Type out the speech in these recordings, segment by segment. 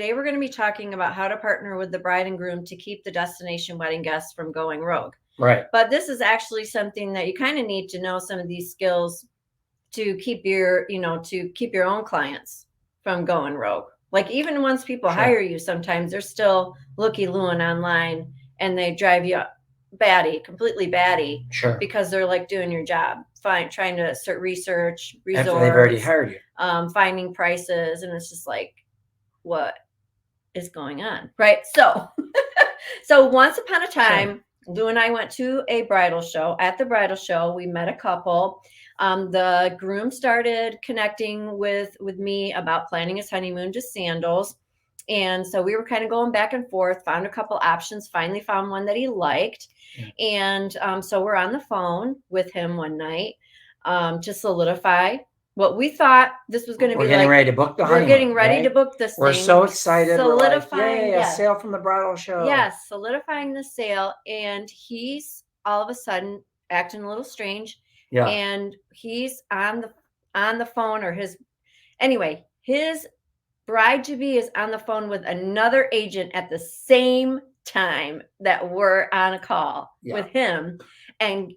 today we're going to be talking about how to partner with the bride and groom to keep the destination wedding guests from going rogue. Right. But this is actually something that you kind of need to know some of these skills to keep your, to keep your own clients from going rogue. Like even once people hire you, sometimes they're still looky-looing online and they drive you completely batty. Sure. Because they're like doing your job, trying to research resorts. After they've already hired you. Finding prices, and it's just like, what is going on, right? So, so once upon a time, Lou and I went to a bridal show. At the bridal show, we met a couple. The groom started connecting with me about planning his honeymoon to sandals. And so we were kind of going back and forth, found a couple options, finally found one that he liked. And so we're on the phone with him one night to solidify what we thought this was going to be. We're getting ready to book the honeymoon. We're getting ready to book this thing. We're so excited. Solidifying, we're like, a sale from the bridal show. Yes, solidifying the sale. And he's all of a sudden acting a little strange. Yeah. And he's on the phone, or his bride-to-be is on the phone with another agent at the same time that we're on a call with him. And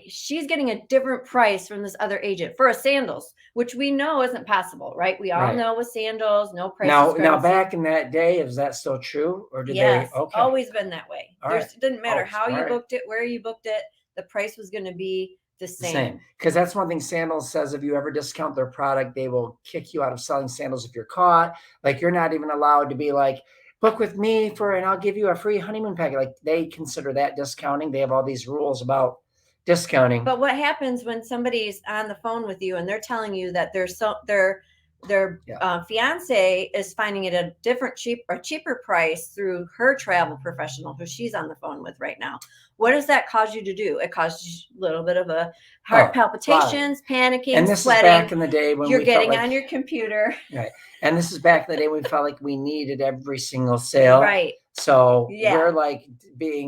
she's getting a different price from this other agent for a sandals, which we know isn't possible, right? We all know with sandals, no price. Now back in that day, is that still true? Or did they? Okay. Always been that way. It didn't matter how you booked it, where you booked it, the price was going to be the same. Because that's one thing Sandals says: if you ever discount their product, they will kick you out of selling sandals if you're caught. Like, you're not even allowed to be like, book with me and I'll give you a free honeymoon package. Like, they consider that discounting. They have all these rules about discounting. But what happens when somebody's on the phone with you and they're telling you that their fiance is finding it a cheaper price through her travel professional who she's on the phone with right now? What does that cause you to do? It causes you a little bit of a heart palpitations, panicking, and this sweating. Is back in the day when you're getting on your computer. Right. And this is back in the day when we felt like we needed every single sale. Right. So we're like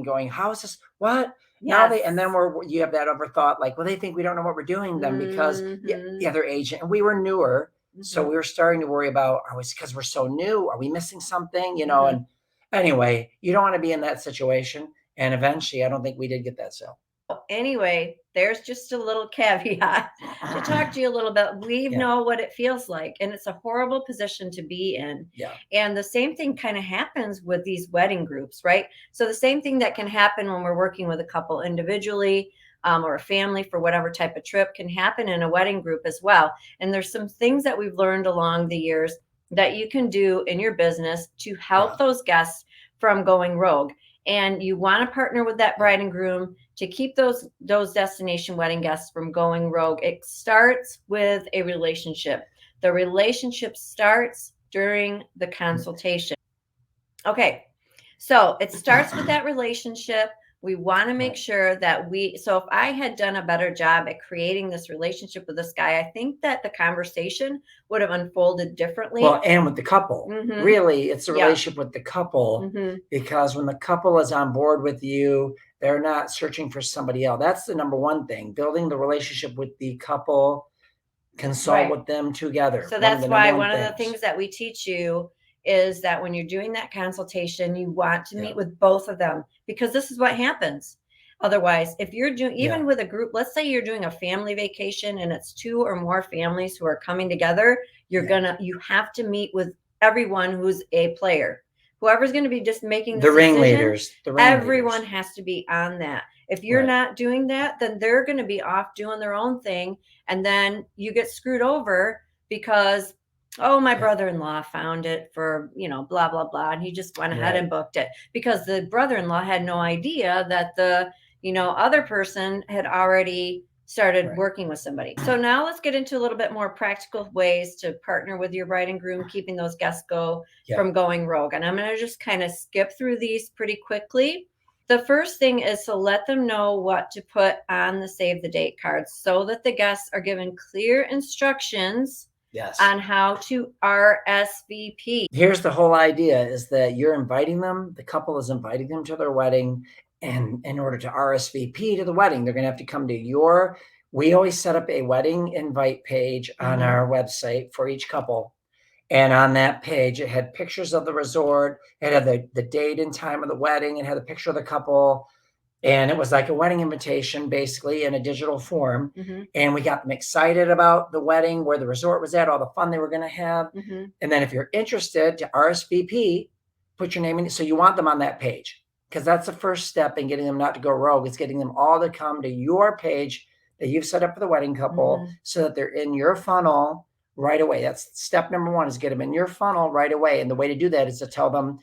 going, how is this? What? Now and then you have that overthought, like, well, they think we don't know what we're doing then because the other agent, and we were newer. So we were starting to worry about, because we're so new, are we missing something? And anyway, you don't want to be in that situation. And eventually, I don't think we did get that sale. Anyway, there's just a little caveat to talk to you a little bit. We know what it feels like, and it's a horrible position to be in. Yeah. And the same thing kind of happens with these wedding groups, right? So the same thing that can happen when we're working with a couple individually, or a family for whatever type of trip, can happen in a wedding group as well. And there's some things that we've learned along the years that you can do in your business to help those guests from going rogue. And you want to partner with that bride and groom to keep those destination wedding guests from going rogue. It starts with a relationship. The relationship starts during the consultation. Okay, so it starts with that relationship. We want to make sure that so if I had done a better job at creating this relationship with this guy, I think that the conversation would have unfolded differently. Well, and with the couple, really, it's a relationship with the couple, because when the couple is on board with you, they're not searching for somebody else. That's the number one thing, building the relationship with the couple, consult with them together. So that's why one of the things that we teach you is that when you're doing that consultation, you want to meet with both of them, because this is what happens. Otherwise, if you're doing, even with a group, let's say you're doing a family vacation and it's 2 or more families who are coming together, you have to meet with everyone who's a player. Whoever's going to be just making the ringleaders. Everyone has to be on that. If you're not doing that, then they're going to be off doing their own thing. And then you get screwed over because, oh, my brother-in-law found it for, blah, blah, blah. And he just went ahead and booked it because the brother-in-law had no idea that the, other person had already started working with somebody. So now let's get into a little bit more practical ways to partner with your bride and groom, keeping those guests from going rogue. And I'm going to just kind of skip through these pretty quickly. The first thing is to let them know what to put on the save the date cards so that the guests are given clear instructions on how to RSVP. Here's the whole idea, is that you're inviting them, the couple is inviting them to their wedding, and in order to RSVP to the wedding, they're going to have to come to we always set up a wedding invite page on our website for each couple. And on that page, it had pictures of the resort. It had the date and time of the wedding. It had a picture of the couple. And it was like a wedding invitation, basically, in a digital form. And we got them excited about the wedding, where the resort was at, all the fun they were going to have. And then if you're interested to RSVP, put your name in. So you want them on that page, because that's the first step in getting them not to go rogue. It's getting them all to come to your page that you've set up for the wedding couple, so that they're in your funnel right away. That's step number one, is get them in your funnel right away. And the way to do that is to tell them,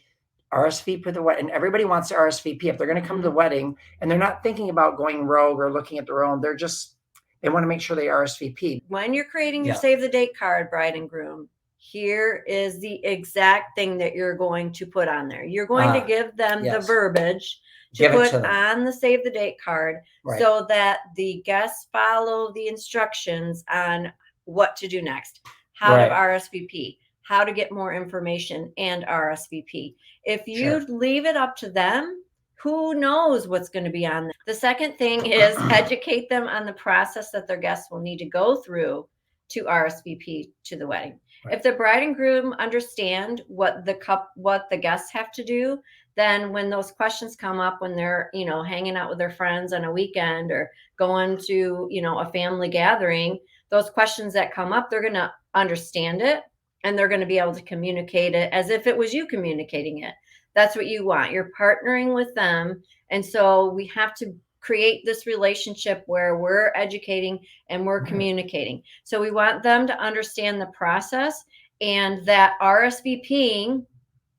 RSVP for the wedding. And everybody wants to RSVP if they're going to come to the wedding and they're not thinking about going rogue or looking at their own. They want to make sure they RSVP. When you're creating your save the date card, bride and groom, here is the exact thing that you're going to put on there. You're going to give them the verbiage to put on the save the date card, so that the guests follow the instructions on what to do next, how to RSVP, how to get more information and RSVP. If you leave it up to them, who knows what's going to be on there. The second thing is educate them on the process that their guests will need to go through to RSVP to the wedding. If the bride and groom understand what the guests have to do, then when those questions come up, when they're, hanging out with their friends on a weekend or going to, a family gathering, those questions that come up, they're going to understand it. And they're going to be able to communicate it as if it was you communicating it. That's what you want. You're partnering with them. And so we have to create this relationship where we're educating and we're communicating. So we want them to understand the process, and that RSVPing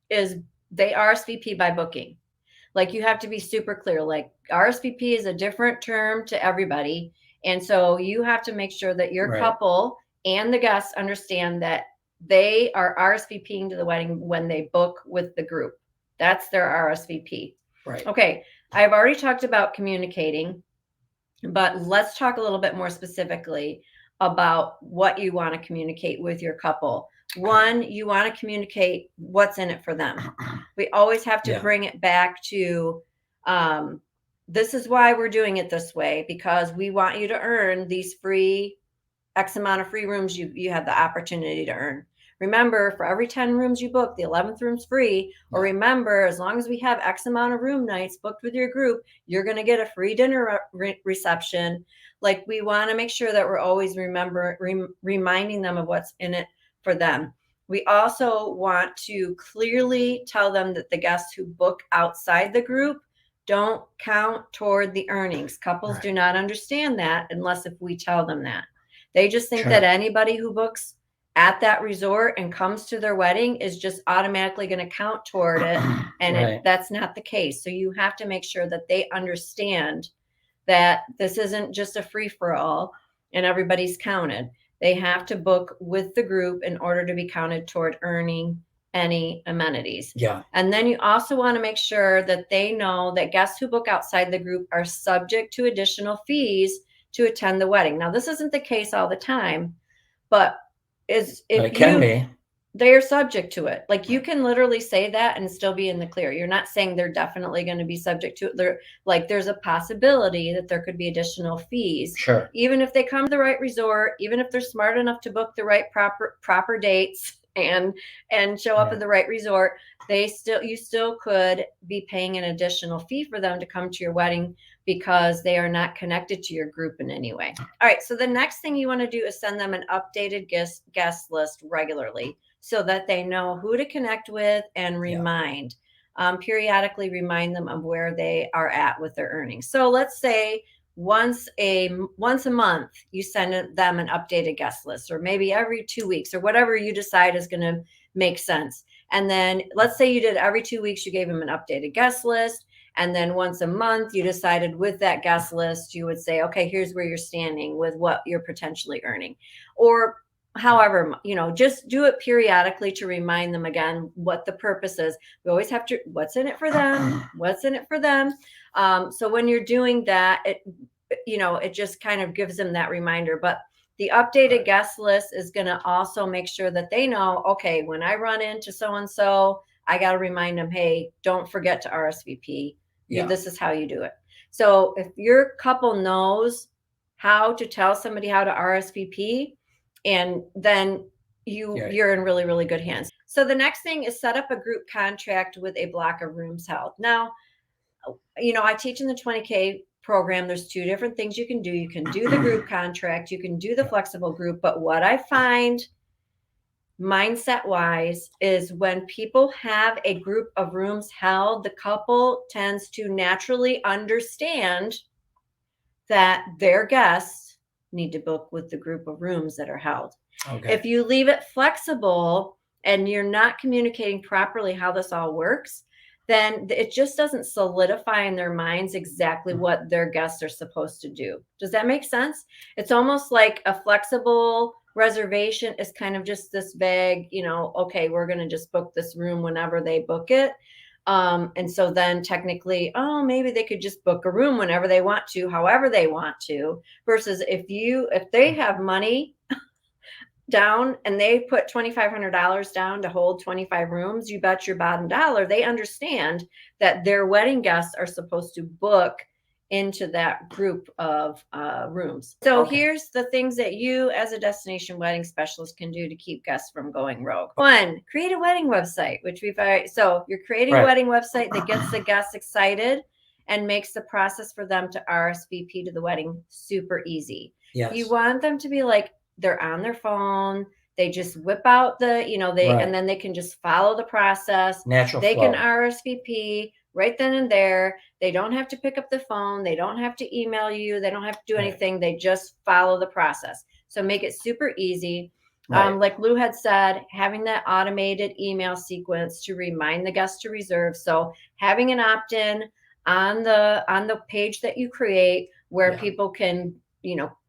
is, they RSVP by booking. Like, you have to be super clear. Like, RSVP is a different term to everybody. And so you have to make sure that your couple and the guests understand that they are RSVPing to the wedding when they book with the group. That's their RSVP. Okay. I've already talked about communicating, but let's talk a little bit more specifically about what you want to communicate with your couple. One, you want to communicate what's in it for them. We always have to bring it back to, this is why we're doing it this way, because we want you to earn these free X amount of free rooms you have the opportunity to earn. Remember, for every 10 rooms you book, the 11th room's free. Or remember, as long as we have X amount of room nights booked with your group, you're going to get a free dinner reception. Like, we want to make sure that we're always reminding them of what's in it for them. We also want to clearly tell them that the guests who book outside the group don't count toward the earnings. Couples do not understand that unless if we tell them that. They just think that anybody who books at that resort and comes to their wedding is just automatically going to count toward it. And that's not the case. So you have to make sure that they understand that this isn't just a free for all and everybody's counted. They have to book with the group in order to be counted toward earning any amenities. And then you also want to make sure that they know that guests who book outside the group are subject to additional fees to attend the wedding. Now, this isn't the case all the time, but it can be. They are subject to it. Like, you can literally say that and still be in the clear. You're not saying they're definitely going to be subject to it. There's a possibility that there could be additional fees. Even if they come to the right resort, even if they're smart enough to book the right proper dates and show up at the right resort, you still could be paying an additional fee for them to come to your wedding because they are not connected to your group in any way. All right. So the next thing you want to do is send them an updated guest list regularly, so that they know who to connect with, and periodically remind them of where they are at with their earnings. So let's say once a month, you send them an updated guest list, or maybe every 2 weeks, or whatever you decide is going to make sense. And then let's say you did every 2 weeks, you gave them an updated guest list. And then once a month, you decided with that guest list, you would say, okay, here's where you're standing with what you're potentially earning. Or however, just do it periodically to remind them again what the purpose is. We always have to, what's in it for them? What's in it for them? So when you're doing that, it just kind of gives them that reminder. But the updated guest list is going to also make sure that they know, okay, when I run into so-and-so, I got to remind them, hey, don't forget to RSVP. This is how you do it. So if your couple knows how to tell somebody how to RSVP, and then you're in really, really good hands. So the next thing is set up a group contract with a block of rooms held. Now, I teach in the 20K program. There's two different things you can do. You can do the group contract, you can do the flexible group. But what I find mindset wise is when people have a group of rooms held, the couple tends to naturally understand that their guests need to book with the group of rooms that are held. Okay. If you leave it flexible and you're not communicating properly how this all works, then it just doesn't solidify in their minds exactly what their guests are supposed to do. Does that make sense? It's almost like a flexible reservation is kind of just this vague, okay, we're going to just book this room whenever they book it. And so then technically, maybe they could just book a room whenever they want to, however they want to, versus if they have money down and they put $2,500 down to hold 25 rooms, you bet your bottom dollar they understand that their wedding guests are supposed to book into that group of rooms. So here's the things that you as a destination wedding specialist can do to keep guests from going rogue. 1, create a wedding website, which so you're creating a wedding website that gets the guests excited and makes the process for them to RSVP to the wedding super easy. Yes. You want them to be like, they're on their phone, they just whip out and then they can just follow the process. Natural flow. They can RSVP right then and there. They don't have to pick up the phone. They don't have to email you. They don't have to do anything. They just follow the process. So make it super easy. Like Lou had said, having that automated email sequence to remind the guests to reserve. So having an opt-in on the page that you create where people can,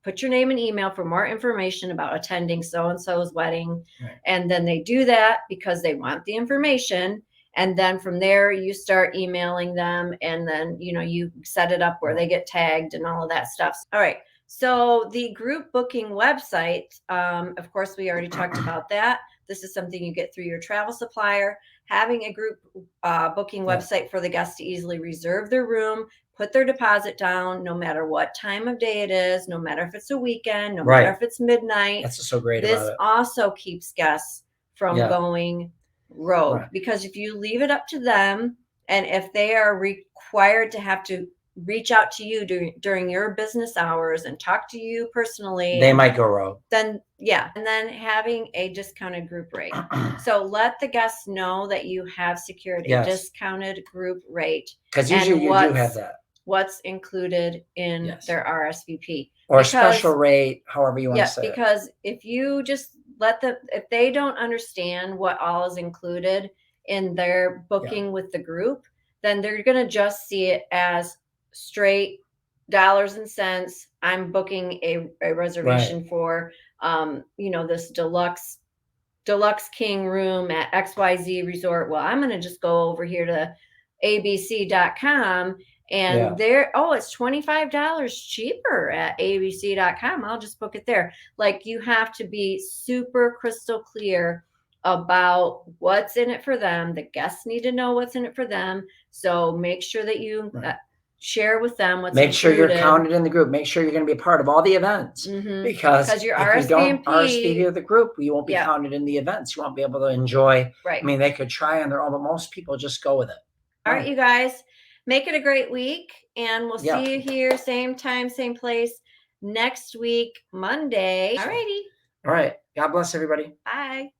put your name and email for more information about attending so-and-so's wedding. And then they do that because they want the information. And then from there, you start emailing them. And then, you set it up where they get tagged and all of that stuff. All right. So the group booking website, of course, we already talked about that. This is something you get through your travel supplier. Having a group booking website for the guests to easily reserve their room, put their deposit down, no matter what time of day it is, no matter if it's a weekend, no matter if it's midnight. That's so great. This also keeps guests from going rogue because if you leave it up to them, and if they are required to have to reach out to you during your business hours and talk to you personally, they might go rogue. Then and then having a discounted group rate. So let the guests know that you have secured a discounted group rate, because usually you do have that. What's included in their RSVP or a special rate, however you want to say it. Because if you just if they don't understand what all is included in their booking with the group, then they're going to just see it as straight dollars and cents. I'm booking a reservation for, this deluxe king room at XYZ resort. Well, I'm going to just go over here to abc.com and it's $25 cheaper at abc.com. I'll just book it there. Like, you have to be super crystal clear about what's in it for them. The guests need to know what's in it for them. So make sure that you share with them what's included. Make sure you're counted in the group. Make sure you're going to be a part of all the events, because you're if you don't RSVP to the group, you won't be counted in the events. You won't be able to enjoy. I mean, they could try on their own, but most people just go with it. All right, you guys, make it a great week, and we'll see you here, same time, same place, next week, Monday. All righty. All right. God bless everybody. Bye.